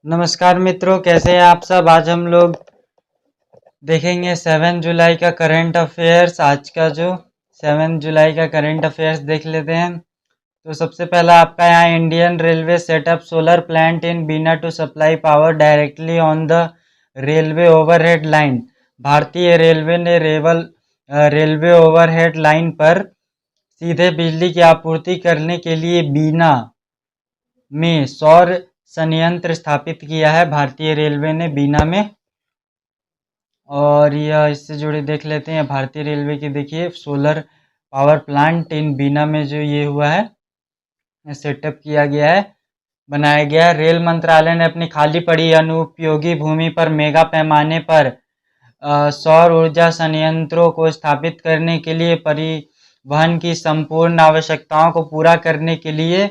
नमस्कार मित्रों, कैसे हैं आप सब। आज हम लोग देखेंगे 7 जुलाई का करंट अफेयर्स। आज का जो 7 जुलाई का करंट अफेयर्स देख लेते हैं। तो सबसे पहला आपका यहाँ Indian railway set up solar plant in Bina to supply power directly on the railway overhead line. भारतीय रेलवे ने रेलवे ओवरहेड लाइन पर सीधे बिजली की आपूर्ति करने के लिए बीना में सौर संयंत्र स्थापित किया है। भारतीय रेलवे ने बीना में। और यह इससे जुड़े देख लेते हैं भारतीय रेलवे की। देखिए, सोलर पावर प्लांट इन बीना में जो ये हुआ है, सेटअप किया गया है, बनाया गया है। रेल मंत्रालय ने अपनी खाली पड़ी अनुपयोगी भूमि पर मेगा पैमाने पर सौर ऊर्जा संयंत्रों को स्थापित करने के लिए परिवहन की संपूर्ण आवश्यकताओं को पूरा करने के लिए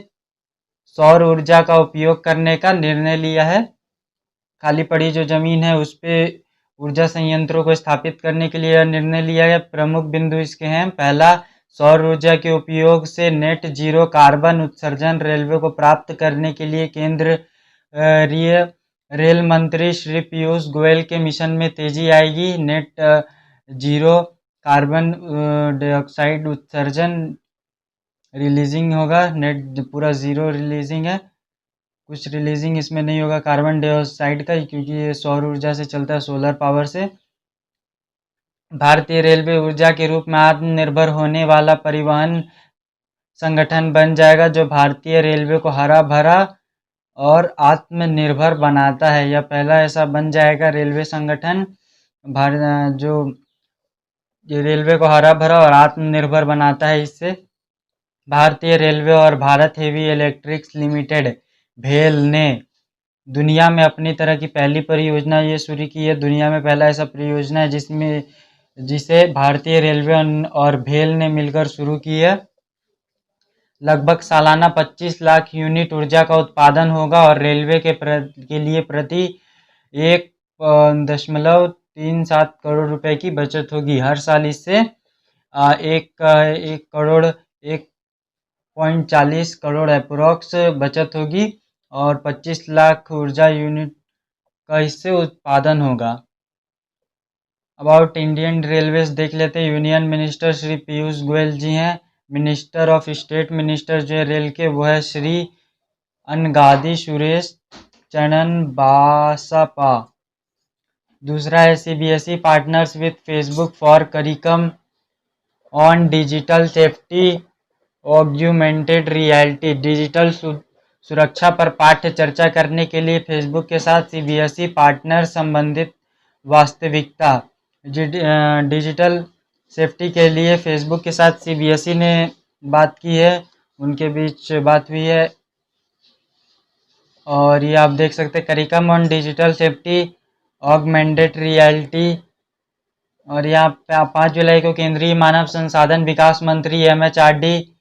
सौर ऊर्जा का उपयोग करने का निर्णय लिया है। खाली पड़ी जो जमीन है उस पे ऊर्जा संयंत्रों को स्थापित करने के लिए यह निर्णय लिया गया। प्रमुख बिंदु इसके हैं। पहला, सौर ऊर्जा के उपयोग से नेट जीरो कार्बन उत्सर्जन रेलवे को प्राप्त करने के लिए केंद्रीय रेल मंत्री श्री पीयूष गोयल के मिशन में तेजी आएगी। नेट जीरो कार्बन डाइऑक्साइड उत्सर्जन रिलीजिंग होगा। नेट पूरा जीरो रिलीजिंग है, कुछ रिलीजिंग इसमें नहीं होगा कार्बन डाइऑक्साइड का, क्योंकि ये सौर ऊर्जा से चलता है, सोलर पावर से। भारतीय रेलवे ऊर्जा के रूप में आत्मनिर्भर होने वाला परिवहन संगठन बन जाएगा, जो भारतीय रेलवे को हरा भरा और आत्मनिर्भर बनाता है। यह पहला ऐसा बन जाएगा रेलवे संगठन जो ये रेलवे को हरा भरा और आत्मनिर्भर बनाता है। इससे भारतीय रेलवे और भारत हेवी इलेक्ट्रिक्स लिमिटेड भेल ने दुनिया में अपनी तरह की पहली परियोजना ये शुरू की है। दुनिया में पहला ऐसा परियोजना है जिसे भारतीय रेलवे और भेल ने मिलकर शुरू की है। लगभग सालाना 25 लाख यूनिट ऊर्जा का उत्पादन होगा और रेलवे के लिए प्रति 1.37 करोड़ रुपए की बचत होगी। हर साल इससे 1.40 करोड़ अप्रोक्स बचत होगी और 25 लाख ऊर्जा यूनिट का इससे उत्पादन होगा। अबाउट इंडियन रेलवेज देख लेते हैं। यूनियन मिनिस्टर श्री पीयूष गोयल जी हैं। मिनिस्टर ऑफ स्टेट मिनिस्टर जो है रेल के, वो है श्री अनगादी सुरेश चरण बासापा। दूसरा है CBSE partners with Facebook for curriculum on digital safety augmented reality. Digital सुरक्षा पर पाठ्य चर्चा करने के लिए फेसबुक के साथ सीबीएसई पार्टनर संबंधित वास्तविकता। डिजिटल सेफ्टी के लिए फेसबुक के साथ सीबीएसई ने बात की है, उनके बीच बात हुई है। और ये आप देख सकते हैं, curriculum on digital safety augmented reality. और यहाँ 5 जुलाई को केंद्रीय मानव संसाधन विकास मंत्री एमएचआरडी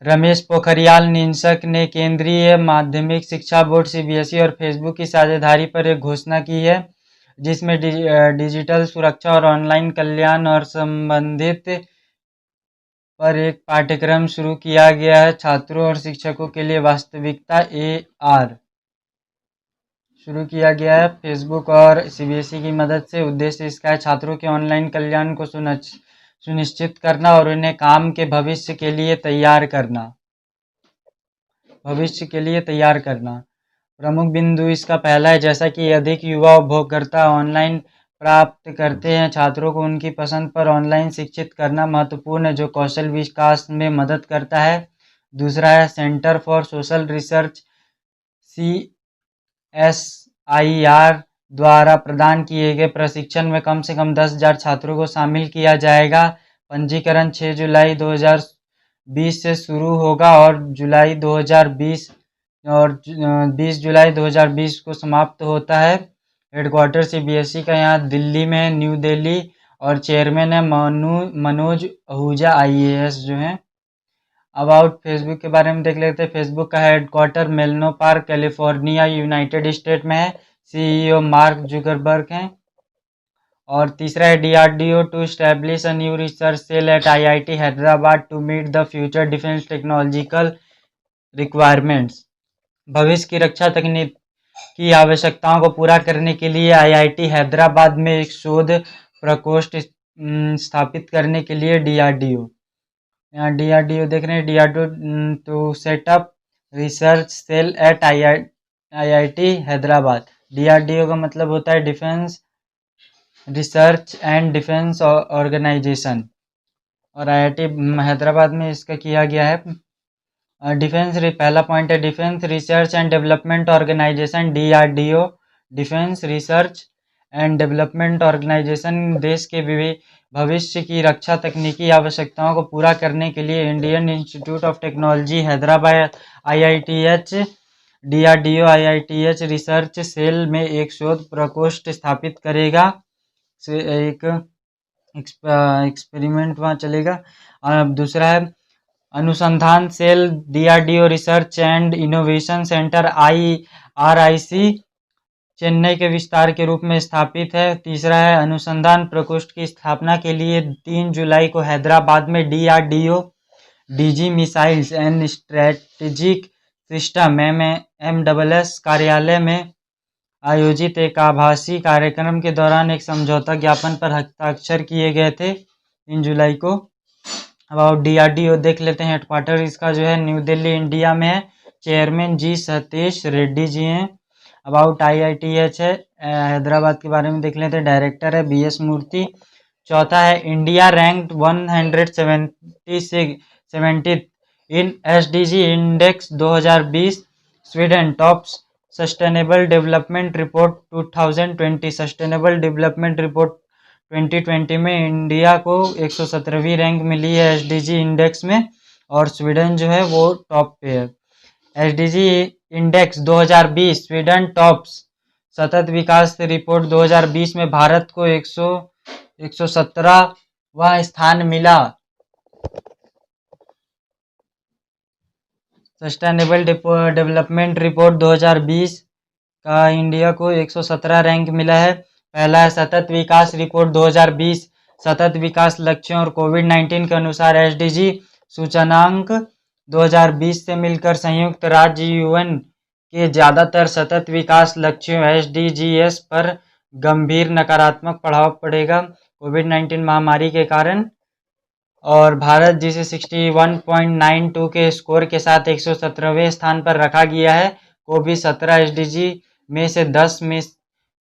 रमेश पोखरियाल निशंक ने केंद्रीय माध्यमिक शिक्षा बोर्ड सीबीएसई और फेसबुक की साझेदारी पर एक घोषणा की है, जिसमें डिजिटल सुरक्षा और ऑनलाइन कल्याण और संबंधित पर एक पाठ्यक्रम शुरू किया गया है। छात्रों और शिक्षकों के लिए वास्तविकता AR शुरू किया गया है फेसबुक और सीबीएसई की मदद से। उद्देश्य इसका है छात्रों के ऑनलाइन कल्याण को सुनिश्चित करना और उन्हें काम के भविष्य के लिए तैयार करना। प्रमुख बिंदु इसका पहला है, जैसा कि अधिक युवा उपभोक्ता ऑनलाइन प्राप्त करते हैं, छात्रों को उनकी पसंद पर ऑनलाइन शिक्षित करना महत्वपूर्ण है, जो कौशल विकास में मदद करता है। दूसरा है centre for social research CSIR द्वारा प्रदान किए गए प्रशिक्षण में कम से कम 10,000 छात्रों को शामिल किया जाएगा। पंजीकरण 6 जुलाई 2020 से शुरू होगा और 20 जुलाई 2020 को समाप्त होता है। हेडक्वार्टर सीबीएसई का यहाँ दिल्ली में, न्यू दिल्ली, और चेयरमैन है मनोज आहूजा IAS जो हैं। अबाउट फेसबुक के बारे में देख लेते हैं। फेसबुक का headquarter Menlo Park California United State में है। CEO मार्क जुकरबर्ग हैं। और तीसरा है DRDO to establish a new research cell at IIT Hyderabad to meet the future defence technological requirements. भविष्य की रक्षा तकनीक की आवश्यकताओं को पूरा करने के लिए आईआईटी हैदराबाद में एक शोध प्रकोष्ठ स्थापित करने के लिए डीआरडीओ, यहाँ डीआरडीओ देख रहे हैं, DRDO to set up research cell at IIT Hyderabad. DRDO का मतलब होता है defence research and defence organisation, और आईआईटी हैदराबाद में इसका किया गया है। पहला पॉइंट है defence research and development organisation DRDO. Defence research and development organisation देश के भविष्य की रक्षा तकनीकी आवश्यकताओं को पूरा करने के लिए Indian Institute of Technology Hyderabad IITH DRDO IITH research cell में एक शोध प्रकोष्ठ स्थापित करेगा। एक एक्सपेरिमेंट वहाँ चलेगा। दूसरा है अनुसंधान cell DRDO research and innovation centre IRIC Chennai के विस्तार के रूप में स्थापित है। तीसरा है अनुसंधान प्रकोष्ठ की स्थापना के लिए 3 जुलाई को हैदराबाद में DRDO DG missiles and strategic system MWS कार्यालय में आयोजित एक आभासी कार्यक्रम के दौरान एक समझौता ज्ञापन पर हस्ताक्षर किए गए थे 3 जुलाई को। अब डीआरडीओ देख लेते हैं। हेडक्वार्टर इसका जो है न्यू दिल्ली इंडिया में है। चेयरमैन जी सतीश रेड्डी जी हैं। अबाउट आईआईटीएच है हैदराबाद के बारे में देख लेते हैं। डायरेक्टर है बीएस मूर्ति। चौथा है India ranked 170 in SDG index 2020। Sweden tops sustainable development report 2020। Sustainable development report 2020 में इंडिया को 117वीं रैंक मिली है एसडीजी इंडेक्स में, और स्वीडन जो है वो टॉप पे है। एसडीजी इंडेक्स 2020 स्वीडन टॉप्स सतत विकास रिपोर्ट 2020 में भारत को 117वां स्थान मिला। सस्टेनेबल डेवलपमेंट रिपोर्ट 2020 का इंडिया को 117 रैंक मिला है। पहला है सतत विकास रिपोर्ट 2020 सतत विकास लक्ष्यों और कोविड-19 के अनुसार एसडीजी सूचकांक 2020 से मिलकर संयुक्त राज्य यूएन के ज़्यादातर सतत विकास लक्ष्यों एसडीजीएस पर गंभीर नकारात्मक प्रभाव पड़ेगा कोविड-19 महामारी के कारण, और भारत जिसे 61.92 के स्कोर के साथ 117वें स्थान पर रखा गया है, को भी 17 एसडीजी में से 10 में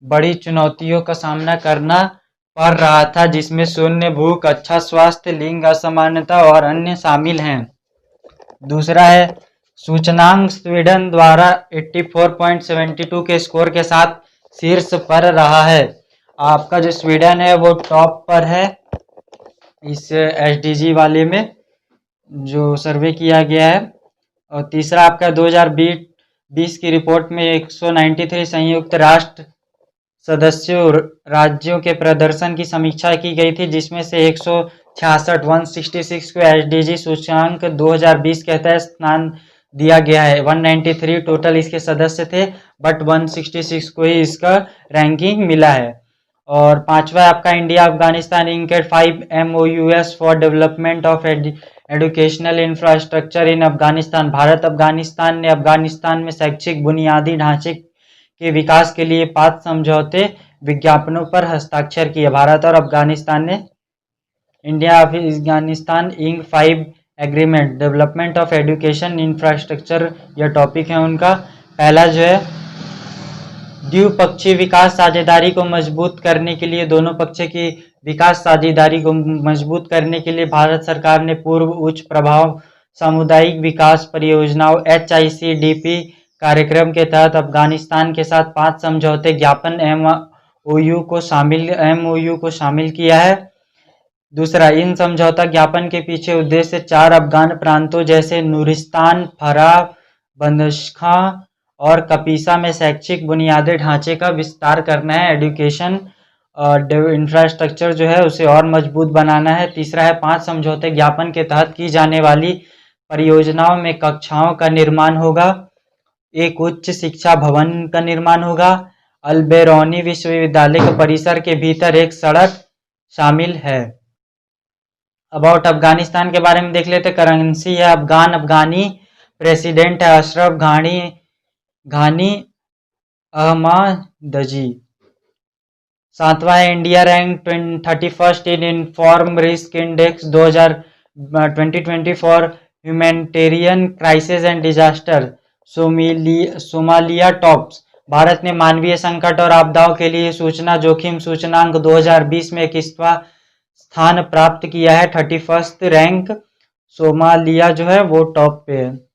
बड़ी चुनौतियों का सामना करना पड़ रहा था, जिसमें शून्य भूख, अच्छा स्वास्थ्य, लिंग असमानता और अन्य शामिल हैं। दूसरा है सूचकांक स्वीडन द्वारा 84.72 के स्कोर के साथ शीर्ष पर रहा है। आपका जो स्वीडन है वो टॉप पर है इस एसडीजी वाले में जो सर्वे किया गया है। और तीसरा आपका 2020 की रिपोर्ट में 193 संयुक्त राष्ट्र सदस्यों राज्यों के प्रदर्शन की समीक्षा की गई थी, जिसमें से 166 को एसडीजी सूचकांक 2020 के तहत स्थान दिया गया है। 193 टोटल इसके सदस्य थे, बट 166 को ही इसका रैंकिंग मिला है। और पांचवा आपका India Afghanistan inked 5 MOUs for development of educational infrastructure in Afghanistan. Bharat Afghanistan ने अफगानिस्तान में शैक्षिक बुनियादी ढांचे के विकास के लिए 5 समझौते विज्ञापनों पर हस्ताक्षर किए। भारत और अफगानिस्तान ने India Afghanistan ink 5 agreement development of education infrastructure, यह टॉपिक है उनका। पहला जो है द्विपक्षीय विकास साझेदारी को मजबूत करने के लिए, दोनों पक्ष की विकास साझेदारी को मजबूत करने के लिए भारत सरकार ने पूर्व उच्च प्रभाव सामुदायिक विकास परियोजनाओं HICDP कार्यक्रम के तहत अफगानिस्तान के साथ 5 समझौते ज्ञापन MOU को शामिल किया है। दूसरा, इन समझौता ज्ञापन के पीछे उद्देश्य 4 अफगान प्रांतों जैसे नूरिस्तान, फराह, बंदशखां और कपीसा में शैक्षिक बुनियादी ढांचे का विस्तार करना है। एजुकेशन इंफ्रास्ट्रक्चर जो है उसे और मजबूत बनाना है। तीसरा है 5 समझौते ज्ञापन के तहत की जाने वाली परियोजनाओं में कक्षाओं का निर्माण होगा, एक उच्च शिक्षा भवन का निर्माण होगा, अल-बेरूनी विश्वविद्यालय के परिसर के भीतर एक सड़क शामिल है। अबाउट अफगानिस्तान के बारे में देख लेते। करेंसी है अफगानी, प्रेसिडेंट है अशरफ घानी, घानी अहमदजी। 7वां है India rank 31st in inform risk index 2020 for humanitarian crisis and disaster. Somalia tops. Bharat ने मानवीय संकट और आपदाओं के लिए सूचना जोखिम सूचकांक 2020 में 21वां स्थान प्राप्त किया है, 31st रैंक। सोमालिया जो है वो टॉप पे है।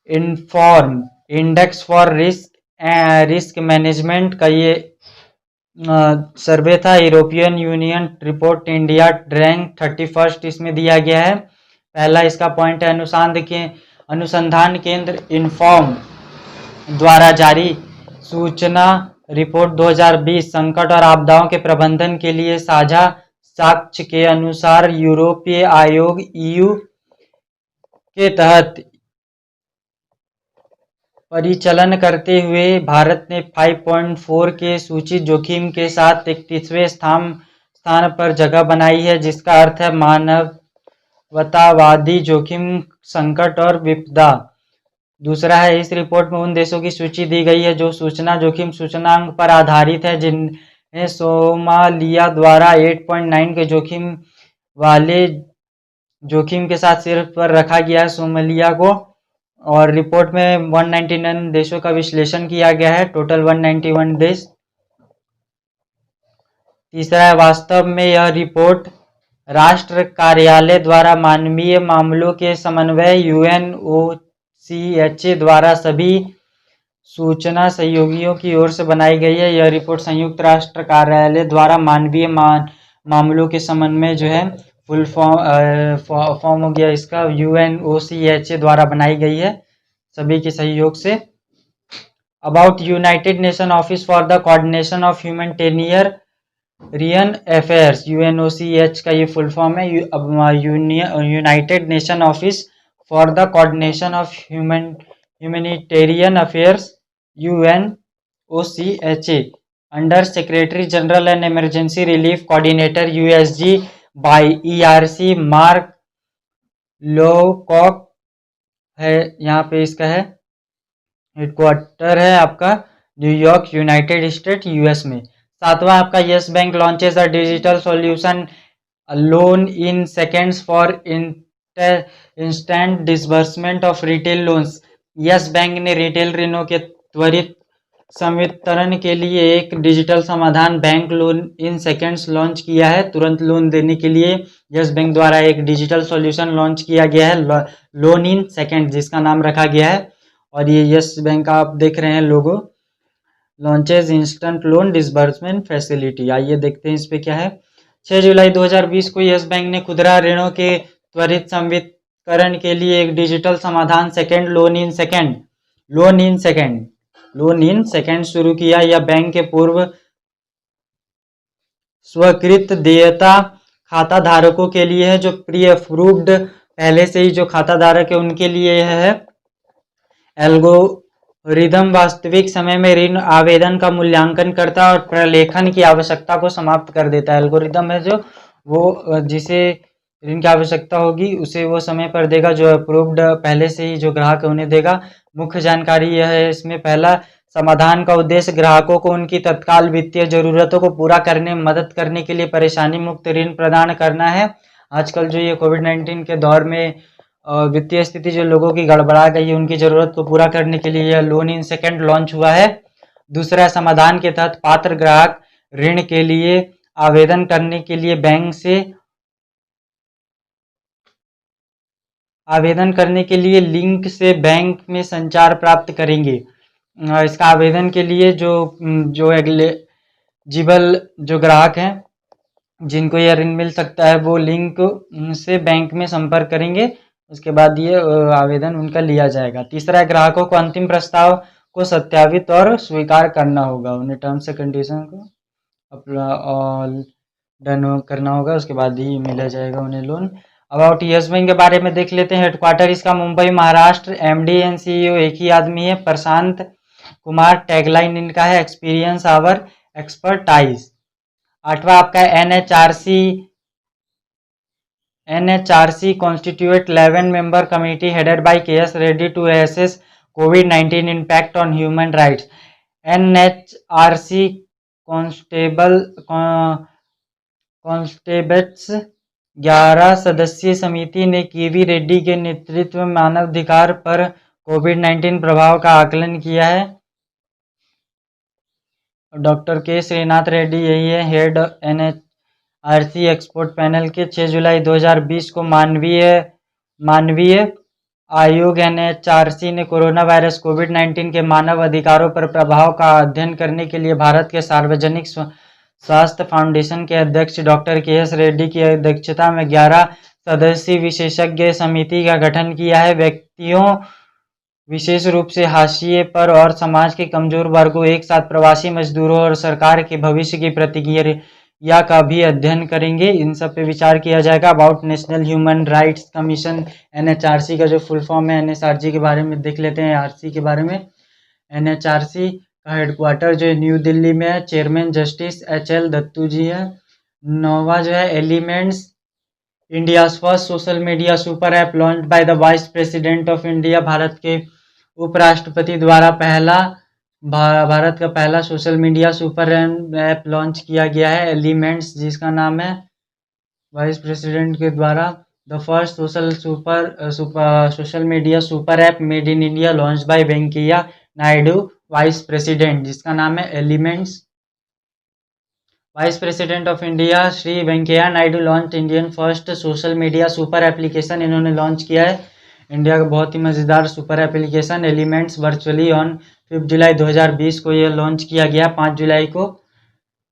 Inform index for risk management का ये सर्वे था। European union report India rank 31st इसमें दिया गया है। पहला इसका पॉइंट है अनुसंधान केंद्र इन्फॉर्म द्वारा जारी सूचना रिपोर्ट 2020 संकट और आपदाओं के प्रबंधन के लिए साझा साक्ष्य के अनुसार यूरोपीय आयोग ईयू के तहत परिचालन करते हुए भारत ने 5.4 के सूचित जोखिम के साथ 31वें स्थान पर जगह बनाई है, जिसका अर्थ है मानवतावादी जोखिम संकट और विपदा। दूसरा है इस रिपोर्ट में उन देशों की सूची दी गई है जो सूचना जोखिम सूचकांक पर आधारित है, जिन्हें सोमालिया द्वारा 8.9 के जोखिम के साथ सिर्फ पर रखा गया है सोमालिया को। और रिपोर्ट में 199 देशों का विश्लेषण किया गया है, टोटल 191 देश। तीसरा है वास्तव में यह रिपोर्ट राष्ट्र कार्यालय द्वारा मानवीय मामलों के समन्वय UNOCHA द्वारा सभी सूचना सहयोगियों की ओर से बनाई गई है। यह रिपोर्ट संयुक्त राष्ट्र कार्यालय द्वारा मानवीय मामलों के समन्वय जो है फुल फॉर्म हो गया इसका, UNOCHA द्वारा बनाई गई है सभी के सहयोग से। About United Nation Office for the Coordination of Humanitarian Affairs, UNOCH का ये फुल फॉर्म है, United Nation Office for the Coordination of Humanitarian Affairs, UNOCHA, under secretary general and emergency relief coordinator USG by ERC Mark Lowcock है। यहाँ पे इसका है headquarter है आपका न्यूयॉर्क, यूनाइटेड स्टेट, US में। सातवां आपका yes bank launches a digital solution loan in seconds for instant disbursement of retail loans. Yes bank ने रिटेल ऋणों के त्वरित संवितरण के लिए एक डिजिटल समाधान bank loan in seconds launch किया है। तुरंत लोन देने के लिए यस बैंक द्वारा एक डिजिटल सॉल्यूशन लॉन्च किया गया है, लोन इन सेकेंड, जिसका नाम रखा गया है। और ये यस बैंक का आप देख रहे हैं logo, launches instant loan disbursement facility. आइए देखते हैं इस पे क्या है। 6 जुलाई 2020 को यस बैंक ने खुदरा ऋणों के त्वरित संवितरण के लिए एक डिजिटल समाधान लोन इन सेकेंड शुरू किया। यह बैंक के पूर्व स्वीकृत देयता खाता धारकों के लिए है, जो प्री अप्रूव्ड पहले से ही जो खाता धारक है उनके लिए यह है। एल्गोरिदम वास्तविक समय में ऋण आवेदन का मूल्यांकन करता है और प्रलेखन की आवश्यकता को समाप्त कर देता है। एल्गोरिदम है जो वो जिसे ऋण की आवश्यकता होगी उसे वो समय पर देगा, जो अप्रूव्ड पहले से ही जो ग्राहक है उन्हें देगा। मुख्य जानकारी यह है इसमें, पहला, समाधान का उद्देश्य ग्राहकों को उनकी तत्काल वित्तीय जरूरतों को पूरा करने में मदद करने के लिए परेशानी मुक्त ऋण प्रदान करना है। आजकल जो ये कोविड-19 के दौर में वित्तीय स्थिति जो लोगों की गड़बड़ा गई है, उनकी जरूरत को पूरा करने के लिए यह लोन इन सेकेंड लॉन्च हुआ है। दूसरा, समाधान के तहत पात्र ग्राहक ऋण के लिए आवेदन करने के लिए बैंक से लिंक से बैंक में संचार प्राप्त करेंगे। इसका आवेदन के लिए जो एलिजिबल जो ग्राहक हैं जिनको यह ऋण मिल सकता है वो लिंक से बैंक में संपर्क करेंगे, उसके बाद ये आवेदन उनका लिया जाएगा। तीसरा, ग्राहकों को अंतिम प्रस्ताव को सत्यापित और स्वीकार करना होगा, उन्हें टर्म्स एंड कंडीशन को अपना डन करना होगा, उसके बाद ही मिला जाएगा उन्हें लोन। अबाउट यस बैंक के बारे में देख लेते हैं। हेडक्वार्टर इसका Mumbai Maharashtra, MD and CEO एक ही आदमी है, प्रशांत कुमार। टैगलाइन इनका है एक्सपीरियंस आवर एक्सपर्टाइज। आठवां आपका NHRC constitute 11 member committee headed by KS Reddy to assess COVID-19 impact on human rights. NHRC constables 11 सदस्यीय समिति ने केवी रेड्डी के नेतृत्व में मानवाधिकार पर कोविड-19 प्रभाव का आकलन किया है। डॉक्टर के श्रीनाथ रेड्डी यही है हेड NHRC एक्सपर्ट पैनल के। 6 जुलाई 2020 को मानवीय आयोग NHRC ने कोरोना वायरस कोविड-19 के मानव अधिकारों पर प्रभाव का अध्ययन करने के लिए भारत के सार्वजनिक स्वास्थ्य फाउंडेशन के अध्यक्ष डॉक्टर KS रेड्डी की अध्यक्षता में 11 सदस्यीय विशेषज्ञ समिति का गठन किया है। व्यक्तियों, विशेष रूप से हाशिए पर और समाज के कमजोर वर्गों, एक साथ प्रवासी मजदूरों और सरकार के भविष्य की प्रतिक्रिया का भी अध्ययन करेंगे। इन सब पे विचार किया जाएगा। About national human rights commission NHRC का जो फुल फॉर्म है, NHRC के बारे में देख लेते हैं। RC के बारे में, NHRC का हेडक्वार्टर जो है न्यू दिल्ली में है। चेयरमैन जस्टिस HL दत्तू जी है। 9वां जो है elements, India's first social media super app launch by the vice president of India. Bharat के उपराष्ट्रपति द्वारा भारत का पहला social media super app launch किया गया है, एलिमेंट्स, जिसका नाम है वाइस प्रेसिडेंट के द्वारा the first social media super app made in India launch by Venkaiah Naidu vice president, जिसका नाम है elements. Vice president of India Shri Venkaiah Naidu launch Indian first social media super application. इन्होंने लॉन्च किया है इंडिया का बहुत ही मज़ेदार super application elements virtually on 5 जुलाई 2020 को यह लॉन्च किया गया, 5 जुलाई को।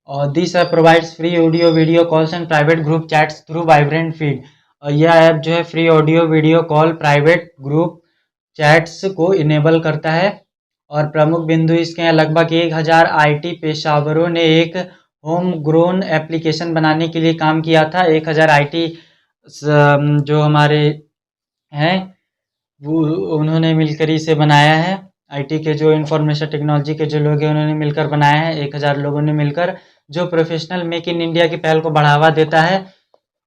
और this app provides free audio video calls and private group chats through vibrant feed. और यह ऐप जो है free audio video call, private group chats को इनेबल करता है। और प्रमुख बिंदु इसके हैं, लगभग 1000 IT पेशावरों ने एक होम ग्रोन एप्लीकेशन बनाने के लिए काम किया था। 1000 IT जो हमारे हैं वो उन्होंने मिलकर इसे बनाया है। IT के जो इंफॉर्मेशन टेक्नोलॉजी के जो लोग हैं उन्होंने मिलकर बनाया है, 1000 लोगों ने मिलकर, जो प्रोफेशनल मेक इन इंडिया की पहल को बढ़ावा देता है।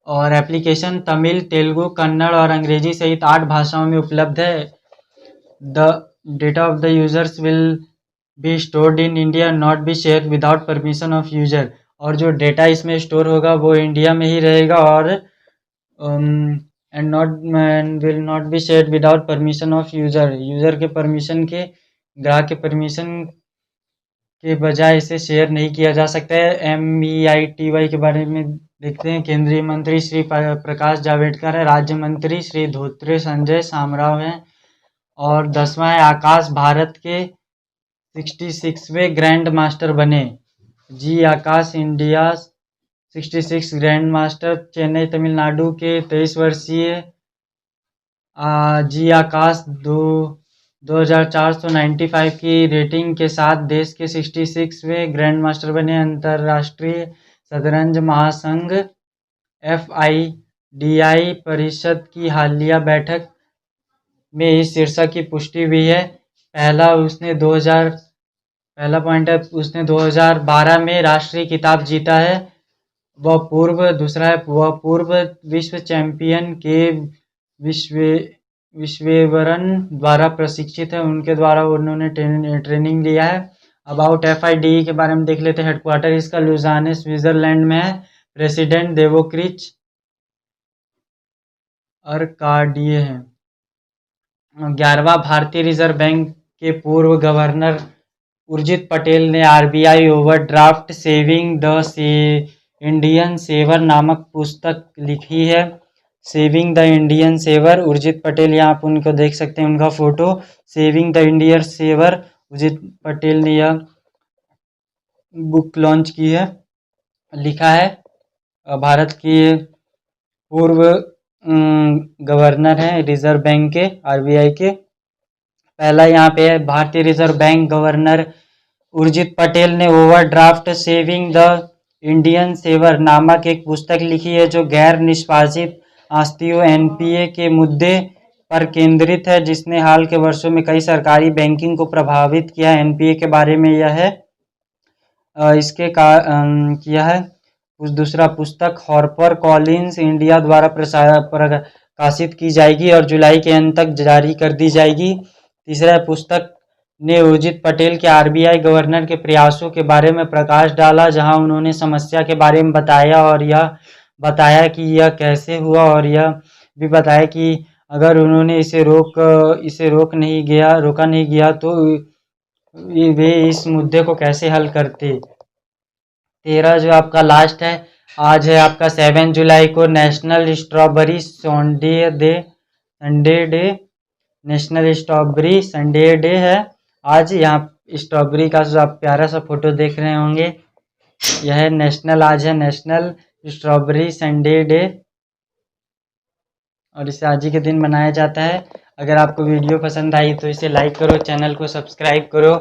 और एप्लीकेशन तमिल, तेलुगु, कन्नड़ और अंग्रेजी सहित 8 भाषाओं में उपलब्ध है। The data of the users will be stored in India, not be share without permission of user. और जो डेटा इसमें स्टोर होगा वो इंडिया में ही रहेगा और and will not be share without permission of user के परमिशन के, ग्राहक के परमिशन के बजाय इसे शेयर नहीं किया जा सकता है। MEITY के बारे में देखते हैं। केंद्रीय मंत्री श्री प्रकाश जावड़ेकर है। राज्य मंत्री श्री धोत्रे संजय शामराव हैं। और 10वां है आकाश भारत के 66वें ग्रैंड मास्टर बने। G Akash India 66 grand master. Chennai Tamil Nadu के 23 वर्षीय जी आकाश 2495 की रेटिंग के साथ देश के 66वें ग्रैंड मास्टर बने। अंतर्राष्ट्रीय शतरंज महासंघ FIDI परिषद की हालिया बैठक में इस शीर्षक की पुष्टि हुई है। पहला पॉइंट है, उसने 2012 में राष्ट्रीय खिताब जीता है। दूसरा है वह पूर्व विश्व चैंपियन के विश्वेश्वरन द्वारा प्रशिक्षित है, उनके द्वारा उन्होंने ट्रेनिंग लिया है। अबाउट FIDE के बारे में देख लेते हैं। हेडक्वार्टर इसका लुजाने स्विट्जरलैंड में है। प्रेसिडेंट देवोक्रिच अरकाडिये है। 11वां भारतीय रिजर्व बैंक के पूर्व गवर्नर उर्जित पटेल ने RBI overdraft saving the Indian saver नामक पुस्तक लिखी है। Saving the Indian saver, Urjit Patel, यहाँ आप उनको देख सकते हैं, उनका photo. Saving the Indian saver, Urjit Patel ने यह बुक लॉन्च की है, लिखा है। भारत के पूर्व गवर्नर हैं रिजर्व बैंक के, RBI के। पहला यहाँ पे है, भारतीय reserve bank governor Urjit Patel ने overdraft saving the Indian saver नामक एक पुस्तक लिखी है जो गैर निष्पादित आस्तियों NPA के मुद्दे पर केंद्रित है, जिसने हाल के वर्षों में कई सरकारी बैंकिंग को प्रभावित किया है। NPA के बारे में यह है, किया है। दूसरा पुस्तक हार्पर कॉलिन्स इंडिया द्वारा प्रकाशित की जाएगी और जुलाई के अंत तक जारी कर दी जाएगी। तीसरा है, पुस्तक ने उर्जित पटेल के आरबीआई गवर्नर के प्रयासों के बारे में प्रकाश डाला, जहां उन्होंने समस्या के बारे में बताया और यह बताया कि यह कैसे हुआ, और यह भी बताया कि अगर उन्होंने इसे रोका नहीं गया तो वे इस मुद्दे को कैसे हल करते। 13 जो आपका लास्ट है, आज है आपका 7 जुलाई को national strawberry Sunday day. National strawberry Sunday day है आज। यहाँ स्ट्रॉबेरी का जो आप प्यारा सा फोटो देख रहे होंगे, यह नेशनल आज है नेशनल स्ट्रॉबेरी संडे डे, और इसे आज ही के दिन मनाया जाता है। अगर आपको वीडियो पसंद आई तो इसे लाइक करो, चैनल को सब्सक्राइब करो।